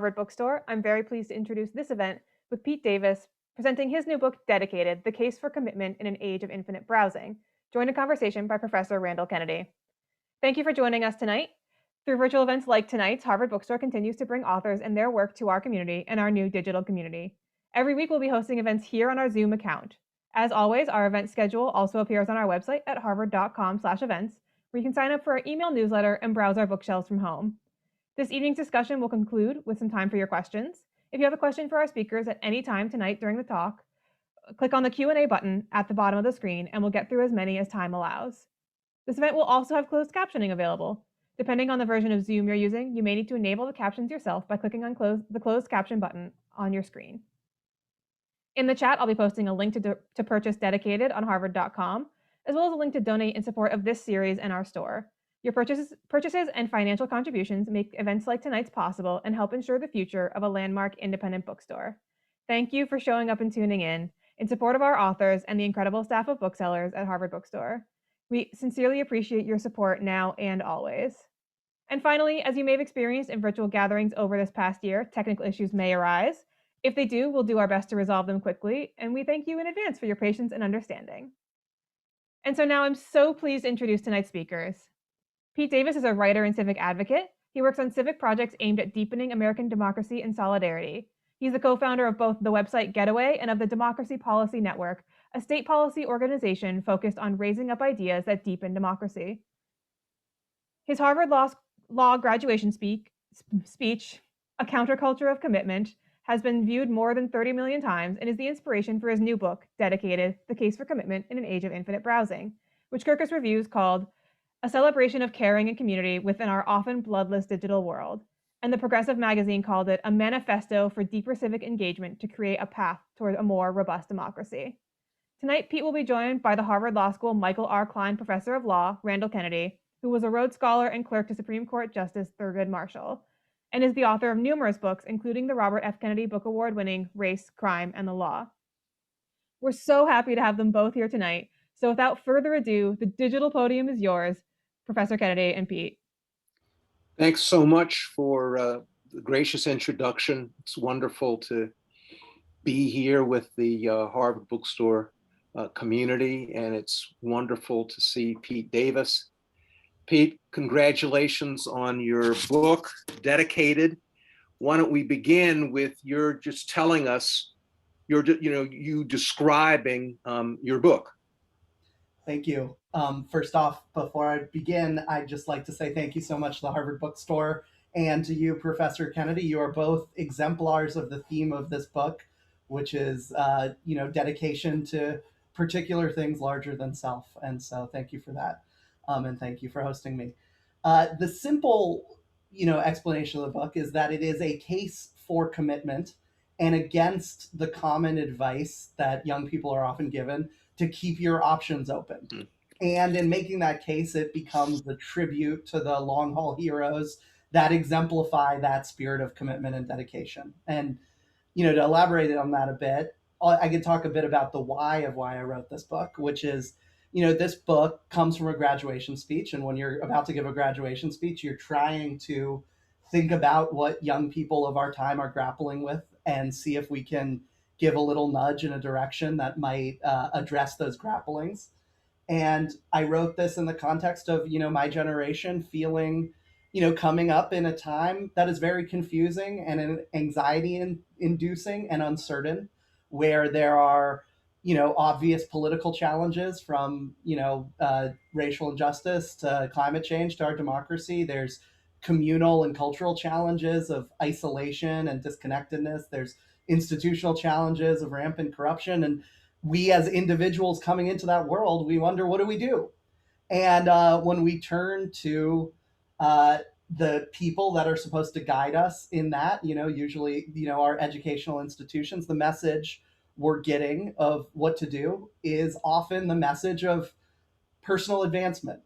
Harvard Bookstore, I'm very pleased to introduce this event with Pete Davis presenting his new book, Dedicated, The Case for Commitment in an Age of Infinite Browsing, joined in conversation by Professor Randall Kennedy. Thank you for joining us tonight. Through virtual events like tonight's, Harvard Bookstore continues to bring authors and their work to our community and our new digital community. Every week, we'll be hosting events here on our Zoom account. As always, our event schedule also appears on our website at harvard.com/events, where you can sign up for our email newsletter and browse our bookshelves from home. This evening's discussion will conclude with some time for your questions. If you have a question for our speakers at any time tonight during the talk, click on the Q&A button at the bottom of the screen and we'll get through as many as time allows. This event will also have closed captioning available. Depending on the version of Zoom you're using, you may need to enable the captions yourself by clicking on the closed caption button on your screen. In the chat, I'll be posting a link to purchase Dedicated on harvard.com, as well as a link to donate in support of this series and our store. Your purchases and financial contributions make events like tonight's possible and help ensure the future of a landmark independent bookstore. Thank you for showing up and tuning in support of our authors and the incredible staff of booksellers at Harvard Bookstore. We sincerely appreciate your support now and always. And finally, as you may have experienced in virtual gatherings over this past year, technical issues may arise. If they do, we'll do our best to resolve them quickly, and we thank you in advance for your patience and understanding. And so now I'm so pleased to introduce tonight's speakers. Pete Davis is a writer and civic advocate. He works on civic projects aimed at deepening American democracy and solidarity. He's the co-founder of both the website Getaway and of the Democracy Policy Network, a state policy organization focused on raising up ideas that deepen democracy. His Harvard Law graduation speech, A Counterculture of Commitment, has been viewed more than 30 million times and is the inspiration for his new book, Dedicated, The Case for Commitment in an Age of Infinite Browsing, which Kirkus Reviews called a celebration of caring and community within our often bloodless digital world, and the Progressive magazine called it a manifesto for deeper civic engagement to create a path toward a more robust democracy. Tonight, Pete will be joined by the Harvard Law School Michael R. Klein Professor of Law, Randall Kennedy, who was a Rhodes Scholar and clerk to Supreme Court Justice Thurgood Marshall, and is the author of numerous books, including the Robert F. Kennedy Book Award-winning Race, Crime, and the Law. We're so happy to have them both here tonight. So without further ado, the digital podium is yours, Professor Kennedy and Pete. Thanks so much for the gracious introduction. It's wonderful to be here with the Harvard Bookstore community, and it's wonderful to see Pete Davis. Pete, congratulations on your book, Dedicated. Why don't we begin with your just telling us, you describing your book. Thank you. First off, before I begin, I'd just like to say thank you so much to the Harvard Bookstore and to you, Professor Kennedy. You are both exemplars of the theme of this book, which is, dedication to particular things larger than self. And so thank you for that. And thank you for hosting me. The simple, explanation of the book is that it is a case for commitment and against the common advice that young people are often given to keep your options open. Mm-hmm. And in making that case, it becomes the tribute to the long haul heroes that exemplify that spirit of commitment and dedication. And, to elaborate on that a bit, I could talk a bit about the why of why I wrote this book, which is, this book comes from a graduation speech. And when you're about to give a graduation speech, you're trying to think about what young people of our time are grappling with and see if we can give a little nudge in a direction that might address those grapplings. And I wrote this in the context of, my generation feeling, coming up in a time that is very confusing and anxiety inducing and uncertain, where there are, obvious political challenges from, racial injustice to climate change to our democracy. There's communal and cultural challenges of isolation and disconnectedness. There's institutional challenges of rampant corruption. And we as individuals coming into that world, we wonder, what do we do? And when we turn to the people that are supposed to guide us in that, usually, our educational institutions, the message we're getting of what to do is often the message of personal advancement.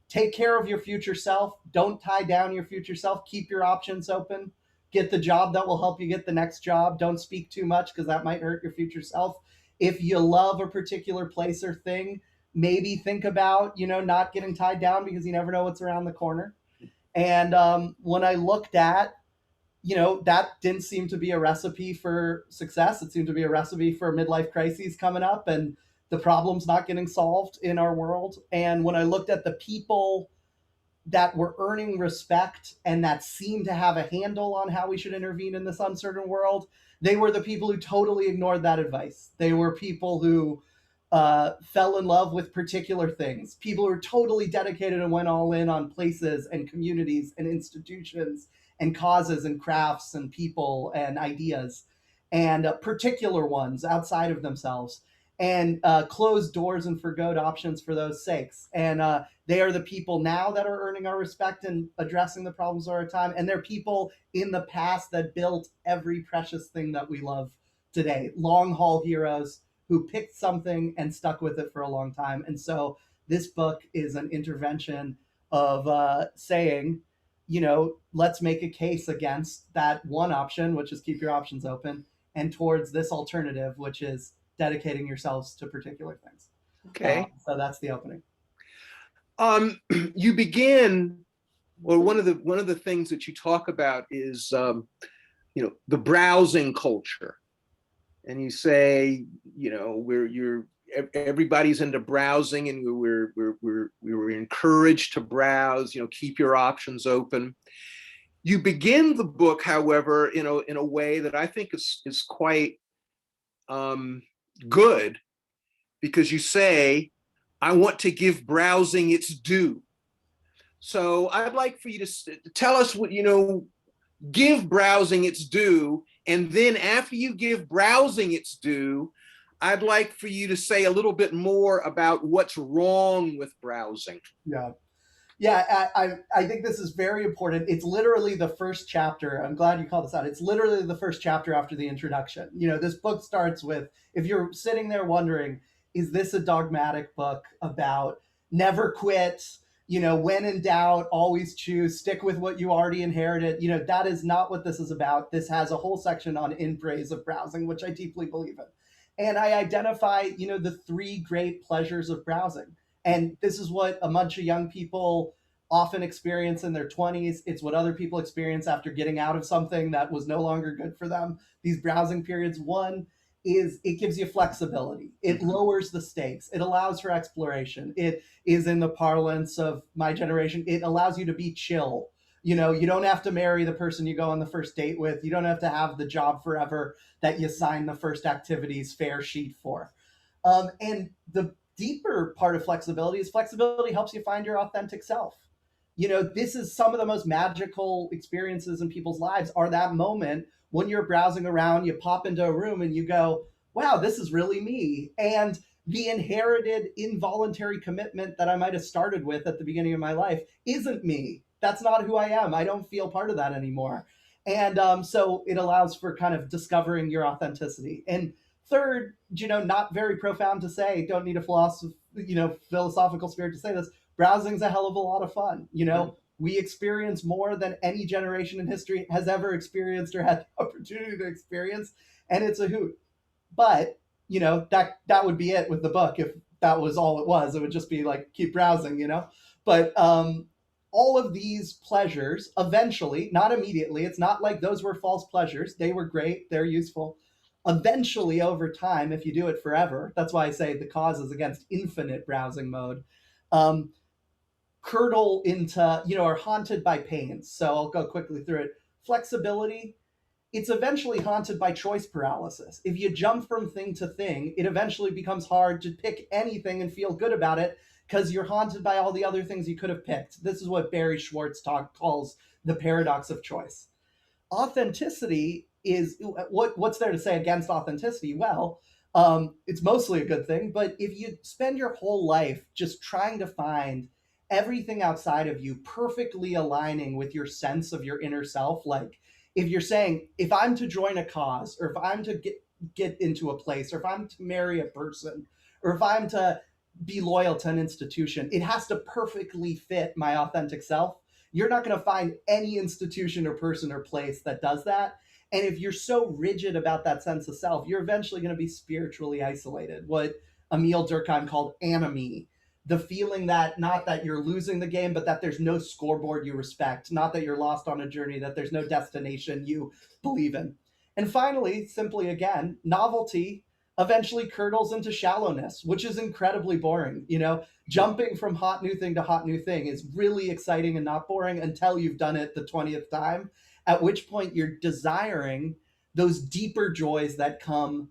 Take care of your future self. Don't tie down your future self. Keep your options open. Get the job that will help you get the next job. Don't speak too much because that might hurt your future self. If you love a particular place or thing, maybe think about, not getting tied down because you never know what's around the corner. And when I looked at that didn't seem to be a recipe for success. It seemed to be a recipe for midlife crises coming up and the problems not getting solved in our world. And when I looked at the people that were earning respect and that seemed to have a handle on how we should intervene in this uncertain world, they were the people who totally ignored that advice. They were people who fell in love with particular things, people who were totally dedicated and went all in on places and communities and institutions and causes and crafts and people and ideas, and particular ones outside of themselves, and closed doors and forgoed options for those sakes. And they are the people now that are earning our respect and addressing the problems of our time. And they're people in the past that built every precious thing that we love today. Long haul heroes who picked something and stuck with it for a long time. And so this book is an intervention of saying, let's make a case against that one option, which is keep your options open, and towards this alternative, which is dedicating yourselves to particular things. Okay. So that's the opening. You begin, or one of the things that you talk about is, the browsing culture, and you say, everybody's into browsing, and we were encouraged to browse. Keep your options open. You begin the book, however, in a way that I think is quite good, because you say, I want to give browsing its due. So I'd like for you to tell us what, give browsing its due. And then after you give browsing its due, I'd like for you to say a little bit more about what's wrong with browsing. Yeah, I think this is very important. It's literally the first chapter. I'm glad you called this out. It's literally the first chapter after the introduction. This book starts with, if you're sitting there wondering, is this a dogmatic book about never quit, when in doubt, always choose, stick with what you already inherited? That is not what this is about. This has a whole section on in praise of browsing, which I deeply believe in. And I identify, the three great pleasures of browsing. And this is what a bunch of young people often experience in their 20s. It's what other people experience after getting out of something that was no longer good for them. These browsing periods, one is it gives you flexibility. It lowers the stakes. It allows for exploration. It is, in the parlance of my generation, it allows you to be chill. You don't have to marry the person you go on the first date with. You don't have to have the job forever that you sign the first activities fair sheet for. And the deeper part of flexibility is flexibility helps you find your authentic self. This is some of the most magical experiences in people's lives, are that moment when you're browsing around, you pop into a room and you go, wow, this is really me. And the inherited involuntary commitment that I might have started with at the beginning of my life isn't me. That's not who I am. I don't feel part of that anymore. And so it allows for kind of discovering your authenticity. And third, not very profound to say, don't need a philosophical spirit to say this, browsing's a hell of a lot of fun. We experience more than any generation in history has ever experienced or had the opportunity to experience, and it's a hoot. But, that would be it with the book. If that was all it was, it would just be like, keep browsing, But all of these pleasures, eventually, not immediately, it's not like those were false pleasures. They were great. They're useful. Eventually, over time, if you do it forever, that's why I say the cause is against infinite browsing mode, curdle into, are haunted by pains. So I'll go quickly through it. Flexibility, it's eventually haunted by choice paralysis. If you jump from thing to thing, it eventually becomes hard to pick anything and feel good about it because you're haunted by all the other things you could have picked. This is what Barry Schwartz calls the paradox of choice. Authenticity is, what's there to say against authenticity? Well, it's mostly a good thing, but if you spend your whole life just trying to find everything outside of you perfectly aligning with your sense of your inner self, like if you're saying, if I'm to join a cause, or if I'm to get into a place, or if I'm to marry a person, or if I'm to be loyal to an institution, it has to perfectly fit my authentic self. You're not going to find any institution or person or place that does that. And if you're so rigid about that sense of self, you're eventually going to be spiritually isolated, what Emil Durkheim called anomie. the feeling that not that you're losing the game, but that there's no scoreboard you respect, not that you're lost on a journey, that there's no destination you believe in. And finally, simply again, novelty eventually curdles into shallowness, which is incredibly boring. Jumping from hot new thing to hot new thing is really exciting and not boring until you've done it the 20th time, at which point you're desiring those deeper joys that come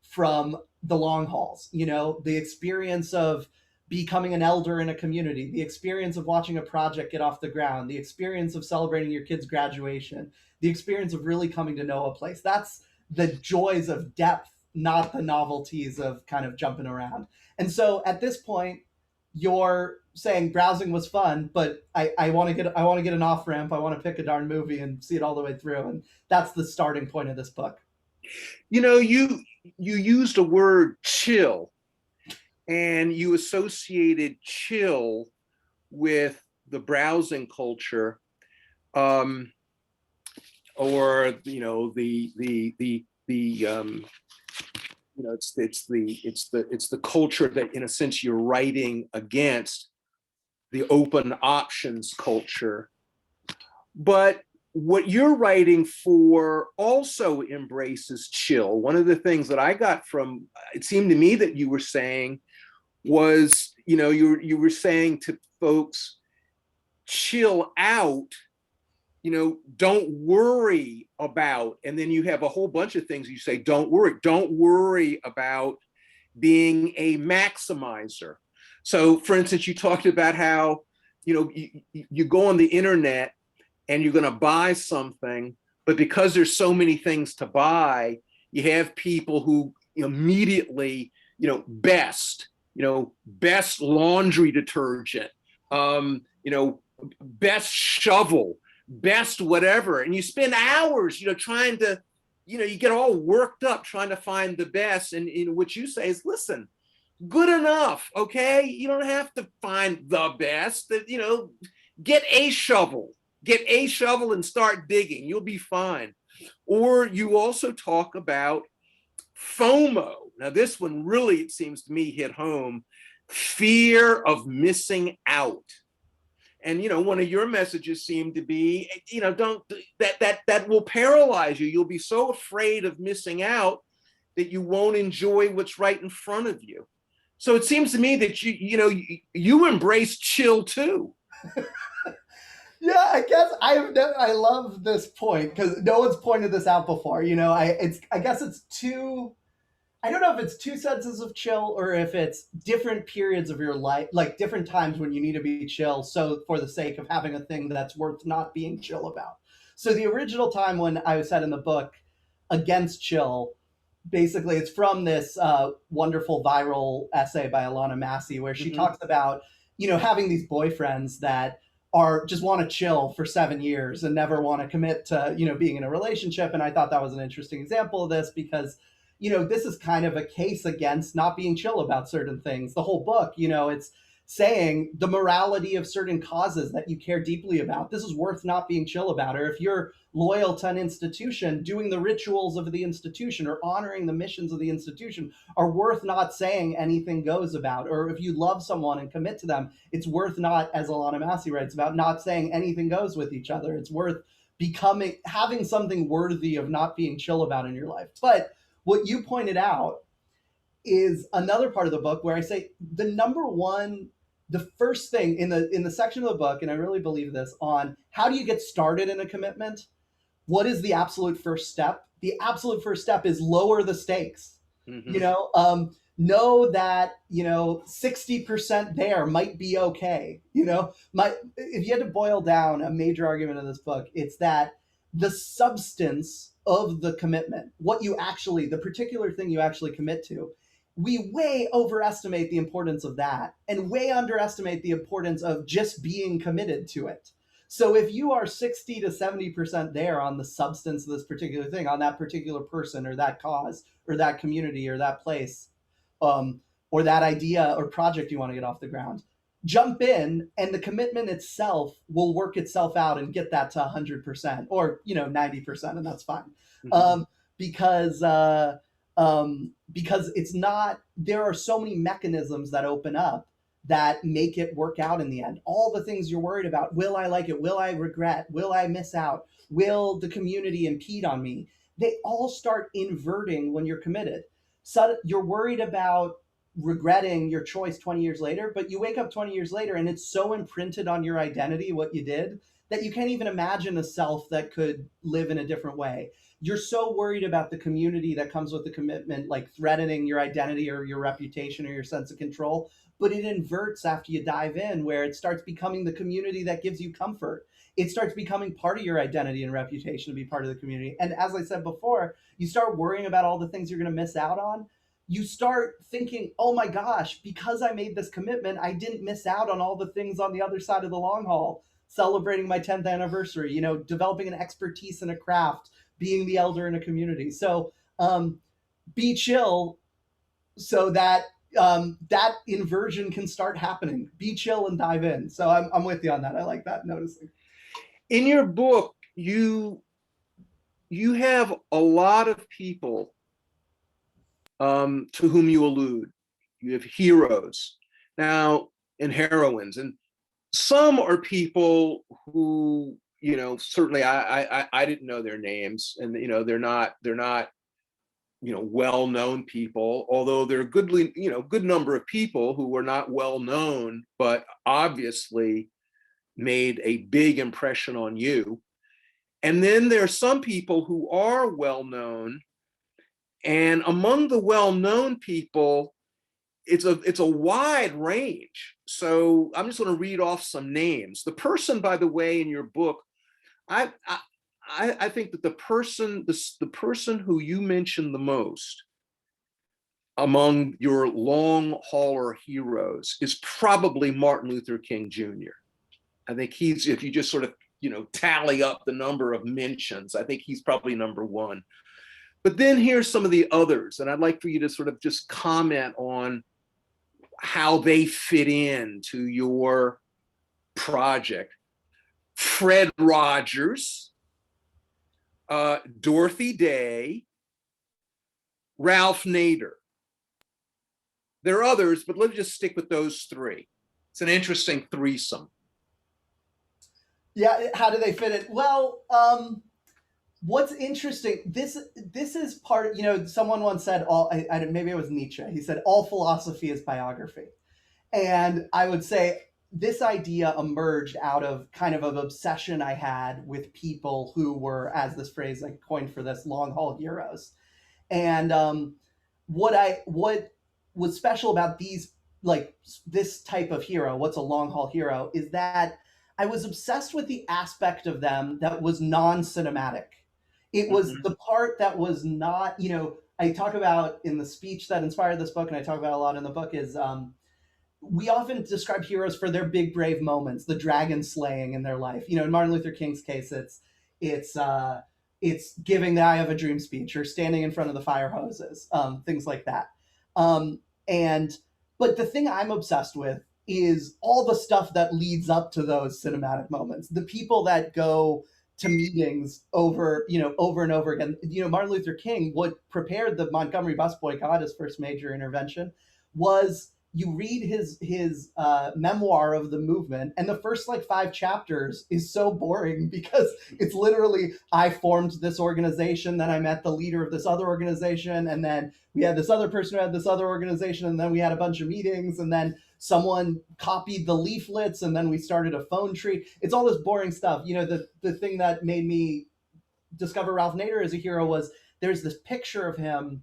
from the long hauls, the experience of becoming an elder in a community, the experience of watching a project get off the ground, the experience of celebrating your kid's graduation, the experience of really coming to know a place. That's the joys of depth, not the novelties of kind of jumping around. And so at this point, you're saying browsing was fun, but I want to get an off ramp. I want to pick a darn movie and see it all the way through. And that's the starting point of this book. You used a word, chill, and you associated chill with the browsing culture, or it's the culture that, in a sense, you're writing against, the open options culture. But what you're writing for also embraces chill. One of the things that I got from, it seemed to me that you were saying was, you were saying to folks, chill out, don't worry about, and then you have a whole bunch of things you say, don't worry about being a maximizer. So for instance, you talked about how, you go on the internet and you're going to buy something, but because there's so many things to buy, you have people who immediately, best laundry detergent, best shovel, best whatever. And you spend hours, trying to, you get all worked up trying to find the best. And what you say is, listen, good enough, okay? You don't have to find the best, get a shovel and start digging, you'll be fine. Or you also talk about FOMO. Now this one really, it seems to me, hit home, fear of missing out. And one of your messages seemed to be, don't, that will paralyze you. You'll be so afraid of missing out that you won't enjoy what's right in front of you. So it seems to me that you embrace chill too. Yeah, I guess I love this point because no one's pointed this out before. I guess it's two. I don't know if it's two senses of chill or if it's different periods of your life, like different times when you need to be chill. So for the sake of having a thing that's worth not being chill about. So the original time when I said in the book against chill, basically it's from this wonderful viral essay by Alana Massey where she talks about, having these boyfriends that are just want to chill for 7 years and never want to commit to, being in a relationship. And I thought that was an interesting example of this because, this is kind of a case against not being chill about certain things. The whole book, it's saying the morality of certain causes that you care deeply about. This is worth not being chill about. Or if you're loyal to an institution, doing the rituals of the institution or honoring the missions of the institution are worth not saying anything goes about. Or if you love someone and commit to them, it's worth not, as Alana Massey writes about, not saying anything goes with each other. It's worth having something worthy of not being chill about in your life. But what you pointed out is another part of the book where I say the first thing in the section of the book, and I really believe this, on how do you get started in a commitment? What is the absolute first step? The absolute first step is lower the stakes. Know that 60% there might be okay. If you had to boil down a major argument of this book, it's that the substance of the commitment, the particular thing you actually commit to, we way overestimate the importance of that and way underestimate the importance of just being committed to it. So if you are 60 to 70% there on the substance of this particular thing, on that particular person or that cause or that community or that place, or that idea or project you want to get off the ground, jump in and the commitment itself will work itself out and get that to 100% or 90%, and that's fine. Because it's not, there are so many mechanisms that open up that make it work out in the end. All the things you're worried about. Will I like it? Will I regret? Will I miss out? Will the community impede on me? They all start inverting when you're committed. So you're worried about regretting your choice 20 years later, but you wake up 20 years later and it's so imprinted on your identity, what you did, that you can't even imagine a self that could live in a different way. You're so worried about the community that comes with the commitment, like threatening your identity or your reputation or your sense of control. But it inverts after you dive in, where it starts becoming the community that gives you comfort. It starts becoming part of your identity and reputation to be part of the community. And as I said before, you start worrying about all the things you're going to miss out on. You start thinking, oh my gosh, because I made this commitment, I didn't miss out on all the things on the other side of the long haul, celebrating my 10th anniversary, developing an expertise in a craft, being the elder in a community. So be chill so that that inversion can start happening. Be chill and dive in. So I'm with you on that. I like that noticing. In your book, you have a lot of people to whom you allude. You have heroes now and heroines, and some are people who, certainly I didn't know their names, and they're not well-known people, although there are good number of people who were not well-known but obviously made a big impression on you. And then there are some people who are well-known, and among the well-known people, it's a wide range. So I'm just going to read off some names. The person, by the way, in your book, I think that the person who you mention the most among your long hauler heroes is probably Martin Luther King Jr. I think he's, if you just sort of, tally up the number of mentions, I think he's probably number one. But then here's some of the others, and I'd like for you to sort of just comment on how they fit into your project. Fred Rogers, Dorothy Day, Ralph Nader. There are others, but let's just stick with those three. It's an interesting threesome. Yeah, how do they fit it? Well, what's interesting, this is part, someone once said, maybe it was Nietzsche, he said, all philosophy is biography. And I would say this idea emerged out of kind of an obsession I had with people who were, as this phrase I coined for this, long haul heroes. And what was special about this type of hero, what's a long haul hero, is that I was obsessed with the aspect of them that was non-cinematic. It was the part that was not, I talk about in the speech that inspired this book, and I talk about a lot in the book, is we often describe heroes for their big brave moments, the dragon slaying in their life. In Martin Luther King's case, it's giving the "I Have a Dream" speech or standing in front of the fire hoses, things like that. But the thing I'm obsessed with is all the stuff that leads up to those cinematic moments. The people that go to meetings over and over again. Martin Luther King, what prepared the Montgomery bus boycott, his first major intervention, was you read his memoir of the movement, and the first 5 chapters is so boring because it's literally, I formed this organization, then I met the leader of this other organization, and then we had this other person who had this other organization, and then we had a bunch of meetings, and then someone copied the leaflets, and then we started a phone tree. It's all this boring stuff. The thing that made me discover Ralph Nader as a hero was there's this picture of him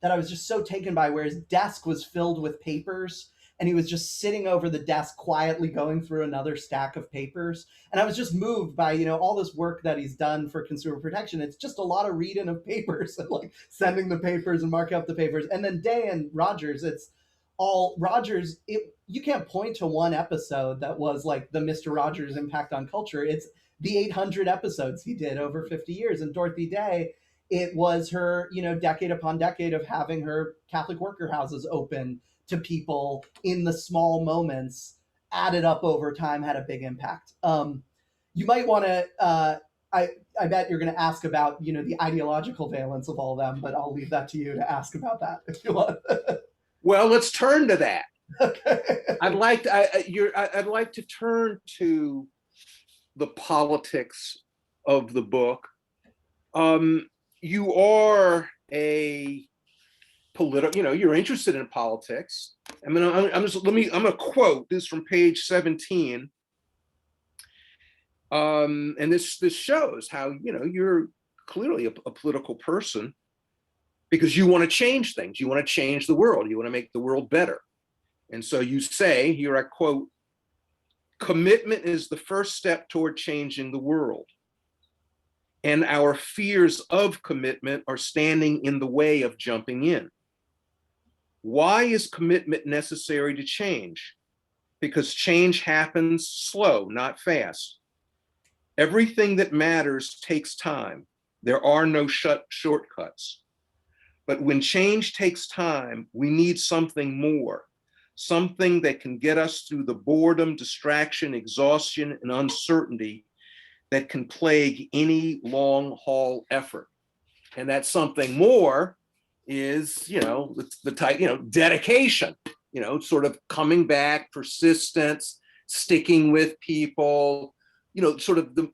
that I was just so taken by, where his desk was filled with papers and he was just sitting over the desk quietly going through another stack of papers. And I was just moved by, all this work that he's done for consumer protection. It's just a lot of reading of papers and sending the papers and marking up the papers. And then Day and Rogers, it's all Rogers. You can't point to one episode that was the Mr. Rogers impact on culture. It's the 800 episodes he did over 50 years. And Dorothy Day, it was her, decade upon decade of having her Catholic worker houses open to people in the small moments, added up over time, had a big impact. You might want to, I bet you're going to ask about, the ideological valence of all of them, but I'll leave that to you to ask about that if you want. Well, let's turn to that. Okay. I'd like to turn to the politics of the book. You are a political, you're interested in politics. I mean, I'm gonna quote this from page 17. And this shows how, you're clearly a political person because you want to change things. You want to change the world. You want to make the world better. And so you say, here I quote, "Commitment is the first step toward changing the world. And our fears of commitment are standing in the way of jumping in. Why is commitment necessary to change? Because change happens slow, not fast. Everything that matters takes time. There are no shortcuts. But when change takes time, we need something more, something that can get us through the boredom, distraction, exhaustion, and uncertainty that can plague any long haul effort." And that something more is, the type, dedication, sort of coming back, persistence, sticking with people, sort of the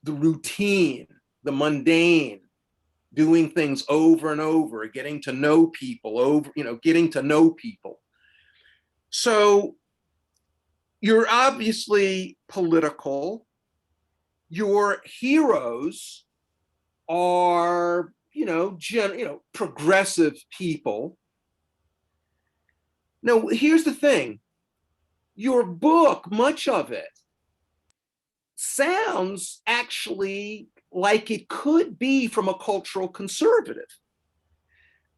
routine, the mundane, doing things over and over, getting to know people, getting to know people. So you're obviously political. Your heroes are, progressive people. Now, here's the thing. Your book, much of it, sounds actually like it could be from a cultural conservative.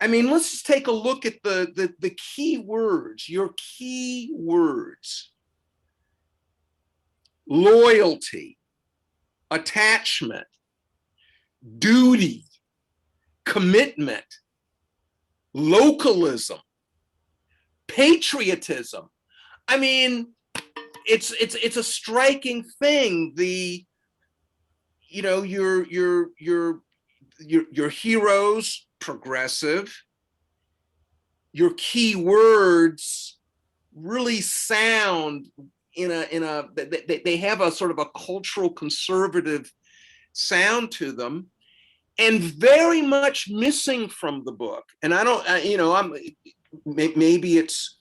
I mean, let's just take a look at the key words, your key words. Loyalty, attachment, duty, commitment, localism, patriotism. I mean, it's a striking thing. Your heroes, progressive. Your key words really sound they have a sort of a cultural conservative sound to them, and very much missing from the book. And I don't, maybe it's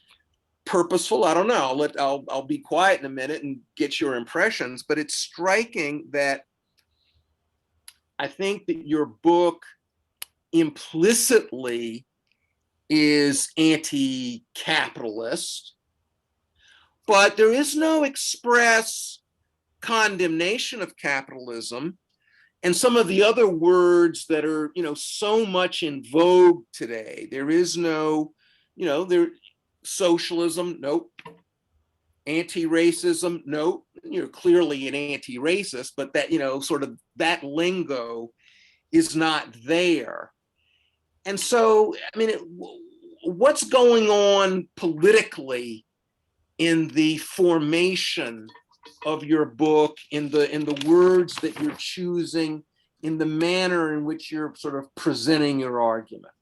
purposeful. I don't know. I'll be quiet in a minute and get your impressions. But it's striking that I think that your book implicitly is anti-capitalist, but there is no express condemnation of capitalism and some of the other words that are, so much in vogue today. There is no, socialism, nope. Anti-racism, nope. You're clearly an anti-racist, but that, sort of that lingo is not there. And so, I mean, what's going on politically in the formation of your book, in the words that you're choosing, in the manner in which you're sort of presenting your argument?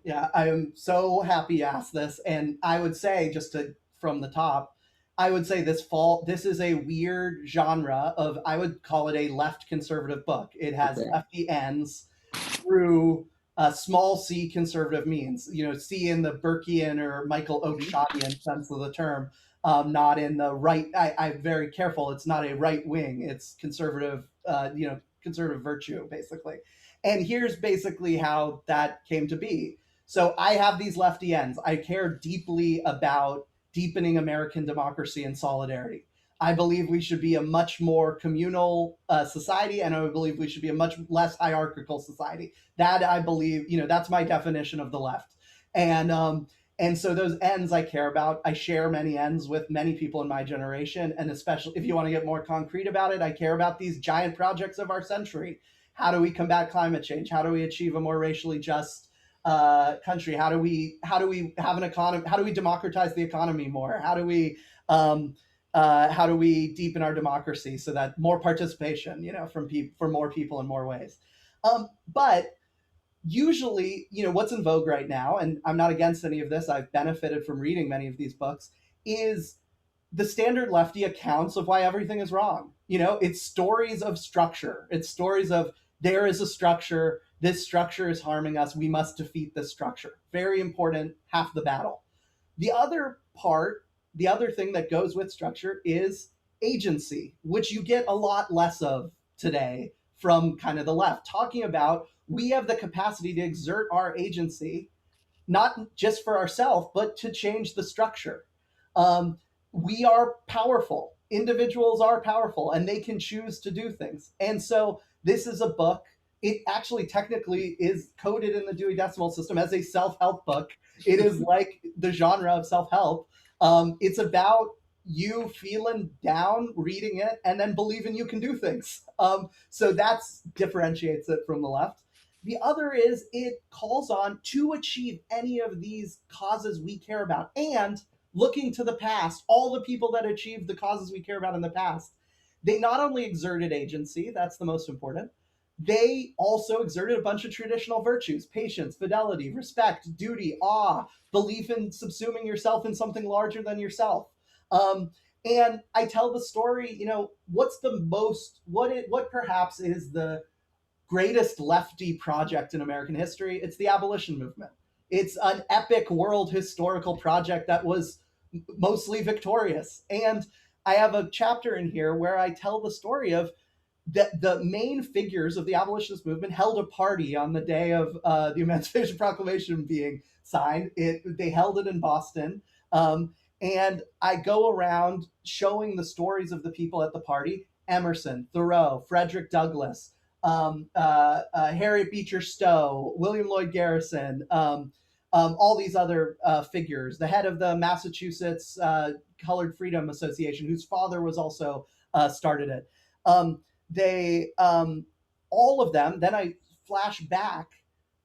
Yeah, I am so happy you asked this. And I would say, from the top, I would say this is a weird genre of, I would call it a left conservative book. It has lefty ends through small c conservative means, C in the Burkean or Michael Oakeshottian sense of the term, not in the right. I'm very careful. It's not a right wing. It's conservative, conservative virtue, basically. And here's basically how that came to be. So I have these lefty ends. I care deeply about deepening American democracy and solidarity. I believe we should be a much more communal society, and I believe we should be a much less hierarchical society. That, I believe, that's my definition of the left. And so those ends I care about. I share many ends with many people in my generation, and especially if you want to get more concrete about it, I care about these giant projects of our century. How do we combat climate change? How do we achieve a more racially just country? How do we have an economy? How do we democratize the economy more? How do we deepen our democracy so that more participation, for more people in more ways? But usually, what's in vogue right now, and I'm not against any of this, I've benefited from reading many of these books, is the standard lefty accounts of why everything is wrong. It's stories of structure. It's stories of there is a structure, this structure is harming us, we must defeat this structure. Very important, half the battle. The other part, the other thing that goes with structure is agency, which you get a lot less of today from kind of the left, talking about we have the capacity to exert our agency, not just for ourselves, but to change the structure. Um, we are powerful. Individuals are powerful and they can choose to do things. And so this is a book. It actually technically is coded in the Dewey Decimal System as a self-help book. It is like the genre of self-help. It's about you feeling down, reading it, and then believing you can do things. So that differentiates it from the left. The other is it calls on to achieve any of these causes we care about, and looking to the past, all the people that achieved the causes we care about in the past, they not only exerted agency, that's the most important, they also exerted a bunch of traditional virtues: patience, fidelity, respect, duty, awe, belief in subsuming yourself in something larger than yourself. And I tell the story, what's the most, what perhaps is the greatest lefty project in American history? It's the abolition movement. It's an epic world historical project that was mostly victorious. And I have a chapter in here where I tell the story of the main figures of the abolitionist movement held a party on the day of the Emancipation Proclamation being signed. They held it in Boston. And I go around showing the stories of the people at the party: Emerson, Thoreau, Frederick Douglass, Harriet Beecher Stowe, William Lloyd Garrison, all these other figures, the head of the Massachusetts Colored Freedom Association, whose father was also started it. They all of them. Then I flash back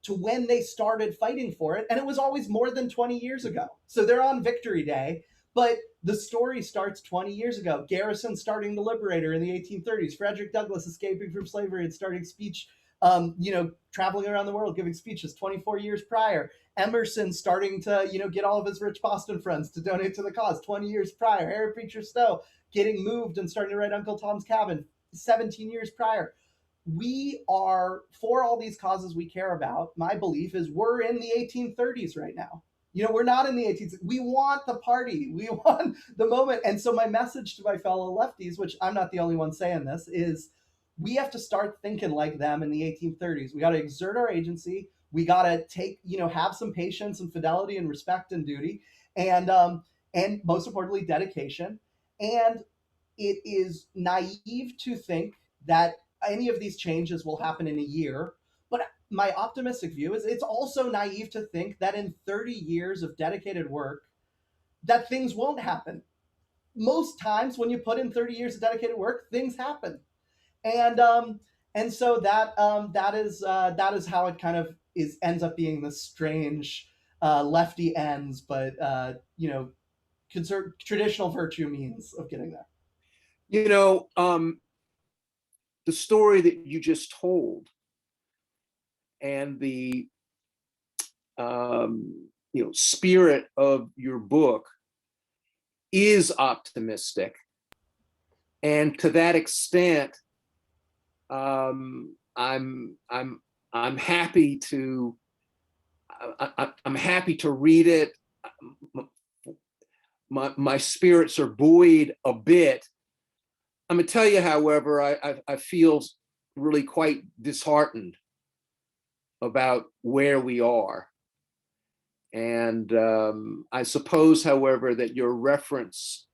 to when they started fighting for it, and it was always more than 20 years ago. So they're on Victory Day, but the story starts 20 years ago. Garrison starting the Liberator in the 1830s, Frederick Douglass escaping from slavery and starting speech, traveling around the world giving speeches 24 years prior. Emerson starting to, get all of his rich Boston friends to donate to the cause 20 years prior. Harriet Beecher Stowe getting moved and starting to write Uncle Tom's Cabin 17 years prior. We are, for all these causes we care about, my belief is we're in the 1830s right now. We're not in the 18th. We want the party. We want the moment. And so my message to my fellow lefties, which I'm not the only one saying this, is we have to start thinking like them in the 1830s. We got to exert our agency. We got to take, have some patience and fidelity and respect and duty, and most importantly, dedication. And it is naive to think that any of these changes will happen in a year. But my optimistic view is it's also naive to think that in 30 years of dedicated work, that things won't happen. Most times when you put in 30 years of dedicated work, things happen. And so that is how it kind of ends up being this strange lefty ends, but traditional virtue means of getting there. The story that you just told and the spirit of your book is optimistic, and to that extent, I'm happy to read it. My spirits are buoyed a bit. I'm gonna tell you, however, I feel really quite disheartened about where we are. And I suppose, however, that your reference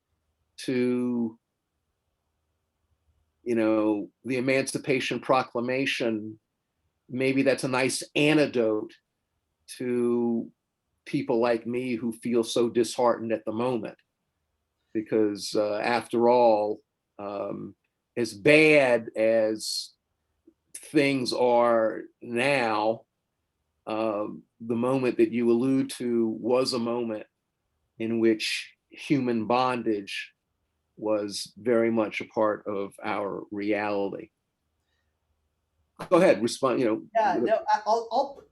to, the Emancipation Proclamation, maybe that's a nice antidote to people like me who feel so disheartened at the moment. Because after all, as bad as things are now, the moment that you allude to was a moment in which human bondage was very much a part of our reality. go ahead, respond, Yeah, no, I'll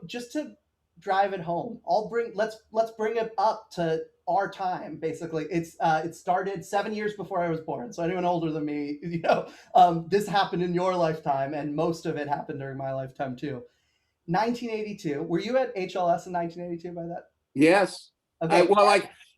just to drive it home, let's bring it up to our time. Basically, it started 7 years before I was born. So anyone older than me, this happened in your lifetime, and most of it happened during my lifetime too. 1982. Were you at HLS in 1982 by that? Yes. Okay.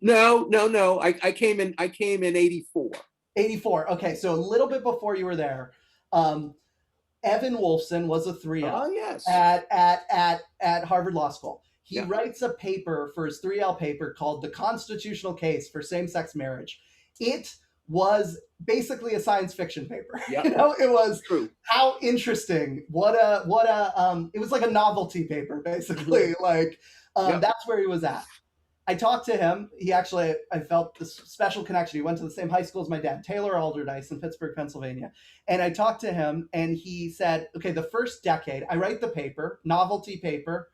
No. I came in 84. 84. Okay, so a little bit before you were there. Evan Wolfson was a 3L Oh, yes. at Harvard Law School. He Yeah. writes a paper for his 3L paper called The Constitutional Case for Same-Sex Marriage. It was basically a science fiction paper. Yeah. It was True. How interesting. It was like a novelty paper, basically. That's where he was at. I talked to him. I felt this special connection. He went to the same high school as my dad, Taylor Alderdice in Pittsburgh, Pennsylvania. And I talked to him, and he said, okay, the first decade, I write the paper, novelty paper,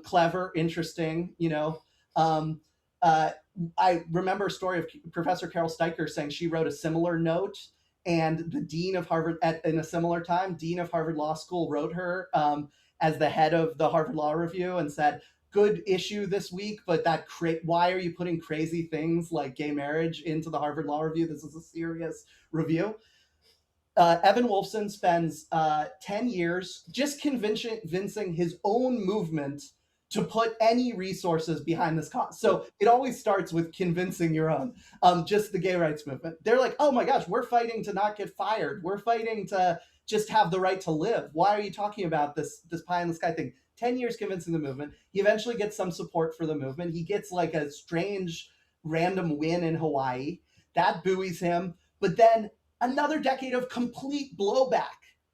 clever, interesting, I remember a story of Professor Carol Steiker saying she wrote a similar note, and the dean of Harvard, in a similar time, dean of Harvard Law School wrote her as the head of the Harvard Law Review and said, good issue this week, but why are you putting crazy things like gay marriage into the Harvard Law Review? This is a serious review. Evan Wolfson spends 10 years just convincing his own movement to put any resources behind this cause. So it always starts with convincing your own, just the gay rights movement. They're like, oh my gosh, we're fighting to not get fired. We're fighting to just have the right to live. Why are you talking about this pie in the sky thing? 10 years convincing the movement. He eventually gets some support for the movement. He gets like a strange random win in Hawaii. That buoys him. But then another decade of complete blowback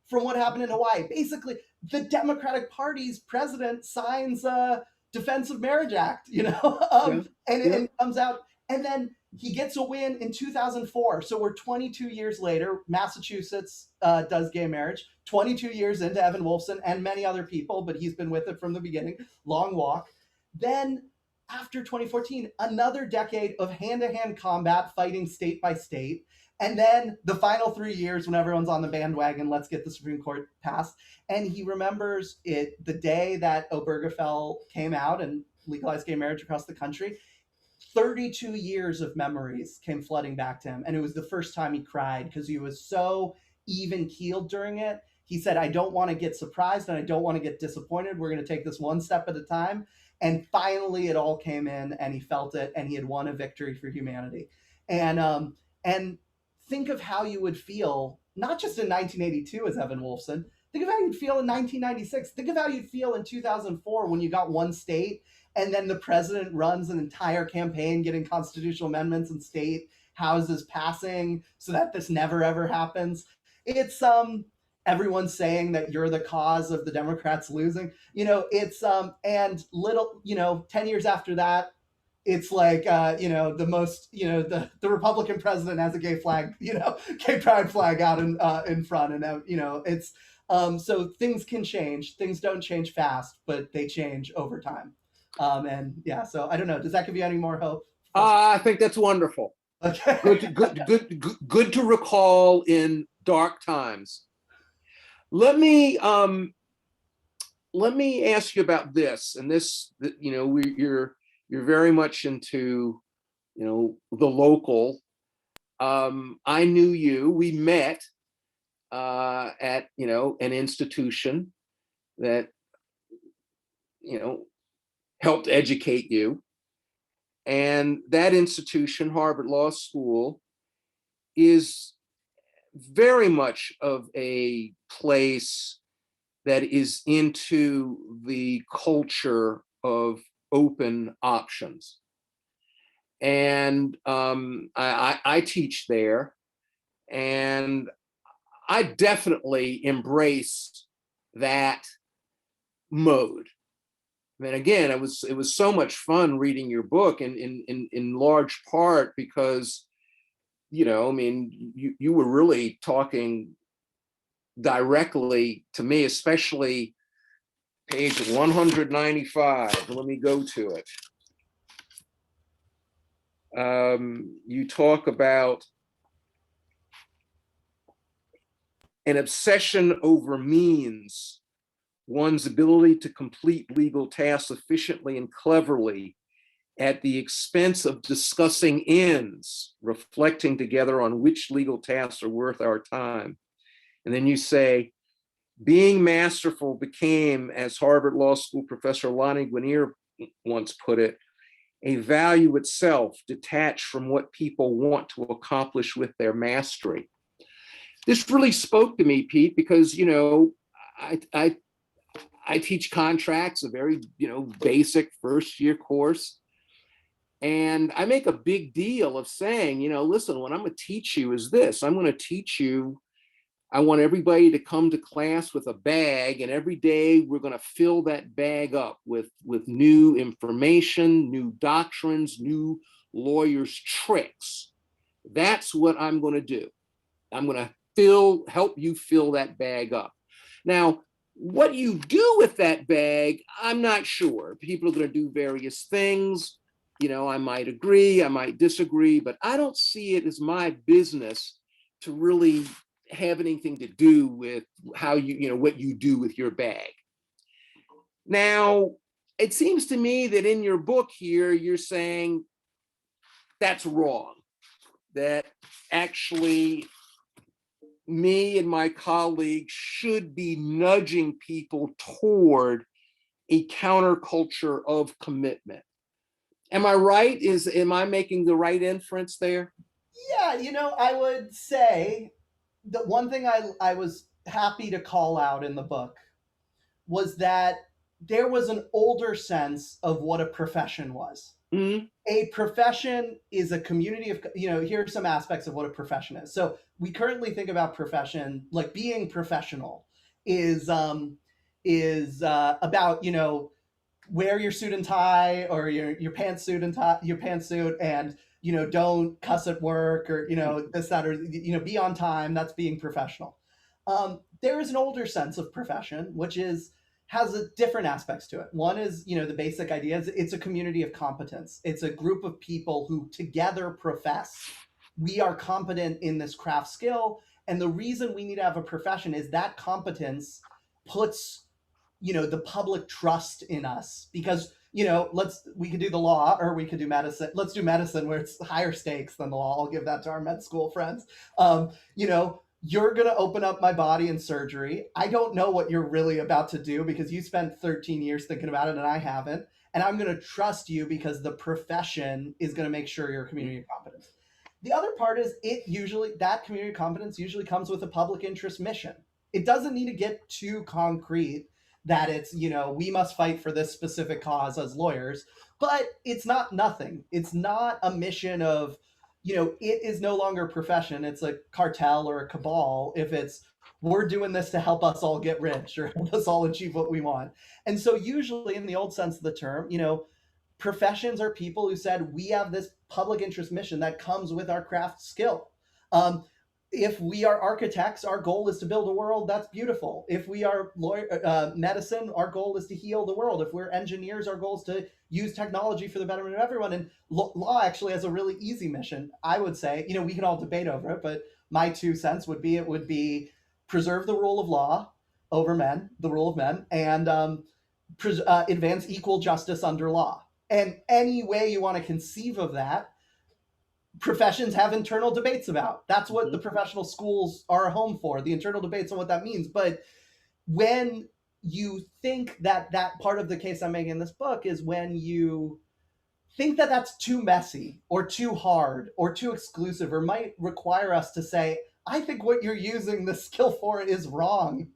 from what happened in Hawaii. Basically, the Democratic Party's president signs a Defense of Marriage Act, and it comes out. And then he gets a win in 2004. So we're 22 years later. Massachusetts does gay marriage. 22 years into Evan Wolfson and many other people, but he's been with it from the beginning. Long walk. Then after 2014, another decade of hand-to-hand combat, fighting state by state. And then the final 3 years when everyone's on the bandwagon, let's get the Supreme Court passed. And he remembers it the day that Obergefell came out and legalized gay marriage across the country. 32 years of memories came flooding back to him. And it was the first time he cried because he was so even-keeled during it. He said, I don't want to get surprised and I don't want to get disappointed. We're going to take this one step at a time. And finally, it all came in and he felt it and he had won a victory for humanity. And think of how you would feel, not just in 1982 as Evan Wolfson, think of how you'd feel in 1996. Think of how you'd feel in 2004 when you got one state and then the president runs an entire campaign getting constitutional amendments in state houses passing so that this never, ever happens. It's everyone's saying that you're the cause of the Democrats losing. And 10 years after that, it's like, the most, the Republican president has a gay flag, gay pride flag out in front. And, it's so things can change. Things don't change fast, but they change over time. So I don't know. Does that give you any more hope? I think that's wonderful. Okay. Good to recall in dark times. Let me ask you about this, and this, you're very much into, the local. I knew you. We met at an institution that helped educate you, and that institution, Harvard Law School, is very much of a place that is into the culture of open options. And I teach there, and I definitely embrace that mode. I mean, again, it was so much fun reading your book, in large part because, you were really talking directly to me, especially page 195. Let me go to it. You talk about an obsession over means, one's ability to complete legal tasks efficiently and cleverly at the expense of discussing ends, reflecting together on which legal tasks are worth our time. And then you say, being masterful became, as Harvard Law School professor Lonnie Guinier once put it, a value itself detached from what people want to accomplish with their mastery. This really spoke to me, Pete, because, you know, I teach contracts, a very, basic first year course. And I make a big deal of saying, listen, what I'm going to teach you is this. I'm going to teach you, I want everybody to come to class with a bag, and every day we're going to fill that bag up with new information, new doctrines, new lawyers' tricks. That's what I'm going to do. I'm going to help you fill that bag up. Now, what you do with that bag, I'm not sure. People are going to do various things. I might agree, I might disagree, but I don't see it as my business to really have anything to do with how what you do with your bag. Now, it seems to me that in your book here, you're saying that's wrong, that actually me and my colleagues should be nudging people toward a counterculture of commitment. Am I right? Am I making the right inference there? Yeah, I would say the one thing I was happy to call out in the book was that there was an older sense of what a profession was. Mm-hmm. A profession is a community of, here are some aspects of what a profession is. So we currently think about profession, like being professional is about, wear your suit and tie, or your pantsuit and tie, your pantsuit, and don't cuss at work, or this, that, or be on time. That's being professional. There is an older sense of profession which has different aspects to it. One is, the basic idea is it's a community of competence. It's a group of people who together profess we are competent in this craft skill, and the reason we need to have a profession is that competence puts the public trust in us, because we could do the law or we could do medicine. Let's do medicine, where it's higher stakes than the law. I'll give that to our med school friends. You're going to open up my body in surgery. I don't know what you're really about to do because you spent 13 years thinking about it and I haven't. And I'm going to trust you because the profession is going to make sure you're a community of competence. The other part is that community of competence usually comes with a public interest mission. It doesn't need to get too concrete that it's, we must fight for this specific cause as lawyers, but it's not nothing. It's not a mission of, it is no longer a profession. It's a cartel or a cabal if it's, we're doing this to help us all get rich or help us all achieve what we want. And so usually in the old sense of the term, professions are people who said, we have this public interest mission that comes with our craft skill. If we are architects, our goal is to build a world that's beautiful. If we are medicine, our goal is to heal the world. If we're engineers, our goal is to use technology for the betterment of everyone. And law actually has a really easy mission, I would say. We can all debate over it, but my 2 cents would be preserve the rule of law over men, the rule of men, and advance equal justice under law. And any way you want to conceive of that, professions have internal debates about. That's what the professional schools are a home for, the internal debates on what that means. But when you think that part of the case I'm making in this book is when you think that that's too messy or too hard or too exclusive, or might require us to say, I think what you're using this skill for is wrong.